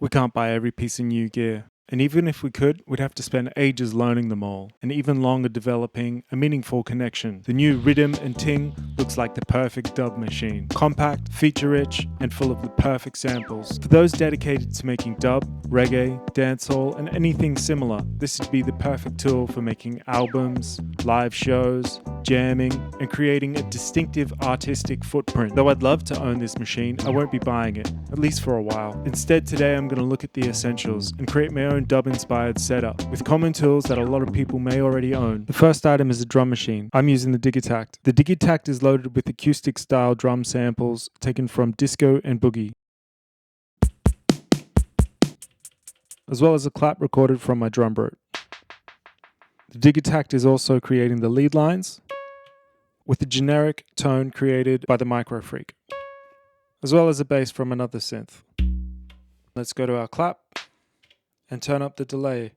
We can't buy every piece of new gear. And even if we could, we'd have to spend ages learning them all, and even longer developing a meaningful connection. The new Riddim and Ting looks like the perfect dub machine. Compact, feature-rich, and full of the perfect samples. For those dedicated to making dub, reggae, dancehall, and anything similar, this would be the perfect tool for making albums, live shows, jamming, and creating a distinctive artistic footprint. Though I'd love to own this machine, I won't be buying it, at least for a while. Instead, today I'm going to look at the essentials and create my own dub-inspired setup with common tools that a lot of people may already own. The first item is a drum machine. I'm using the Digitact. The Digitact is loaded with acoustic-style drum samples taken from disco and boogie, as well as a clap recorded from my drum root. The Digitact is also creating the lead lines with a generic tone created by the Micro Freak, as well as a bass from another synth. Let's go to our clap and turn up the delay.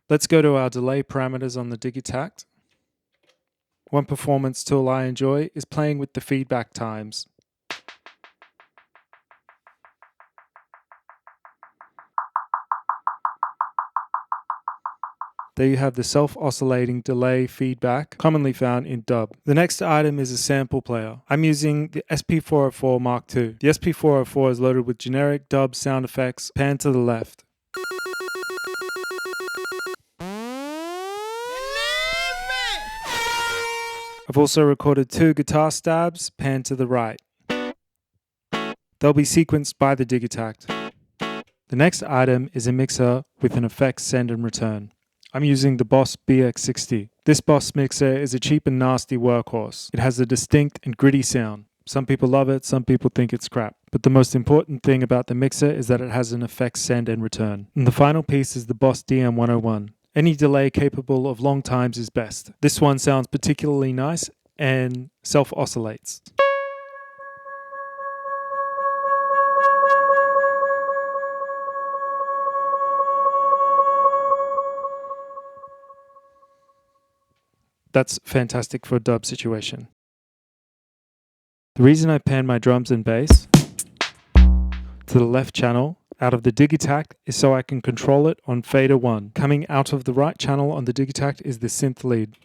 Let's go to our delay parameters on the Digitact. One performance tool I enjoy is playing with the feedback times. There you have the self-oscillating delay feedback commonly found in dub. The next item is a sample player. I'm using the SP404 Mark II. The SP404 is loaded with generic dub sound effects. Pan to the left. I've also recorded 2 guitar stabs. Pan to the right. They'll be sequenced by the Digitact. The next item is a mixer with an effects send and return. I'm using the Boss BX60. This Boss mixer is a cheap and nasty workhorse. It has a distinct and gritty sound. Some people love it, some people think it's crap. But the most important thing about the mixer is that it has an effects send and return. And the final piece is the Boss DM101. Any delay capable of long times is best. This one sounds particularly nice and self-oscillates. That's fantastic for a dub situation. The reason I pan my drums and bass to the left channel out of the Digitact is so I can control it on fader 1. Coming out of the right channel on the Digitact is the synth lead.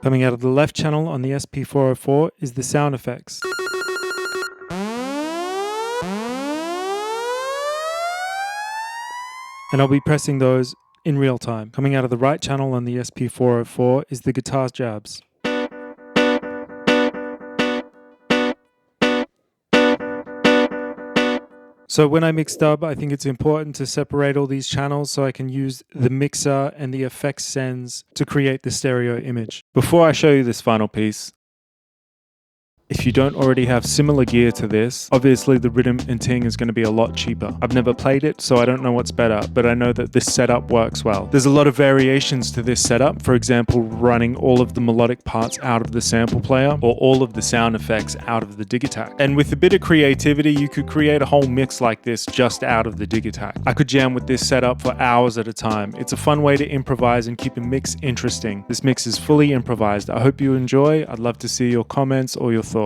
Coming out of the left channel on the SP404 is the sound effects. And I'll be pressing those in real time. Coming out of the right channel on the SP404 is the guitar jabs. So when I mix dub, I think it's important to separate all these channels so I can use the mixer and the effects sends to create the stereo image. Before I show you this final piece, if you don't already have similar gear to this, obviously the Riddim and Ting is going to be a lot cheaper. I've never played it, so I don't know what's better, but I know that this setup works well. There's a lot of variations to this setup, for example, running all of the melodic parts out of the sample player or all of the sound effects out of the Digitact. And with a bit of creativity, you could create a whole mix like this just out of the Digitact. I could jam with this setup for hours at a time. It's a fun way to improvise and keep a mix interesting. This mix is fully improvised. I hope you enjoy. I'd love to see your comments or your thoughts.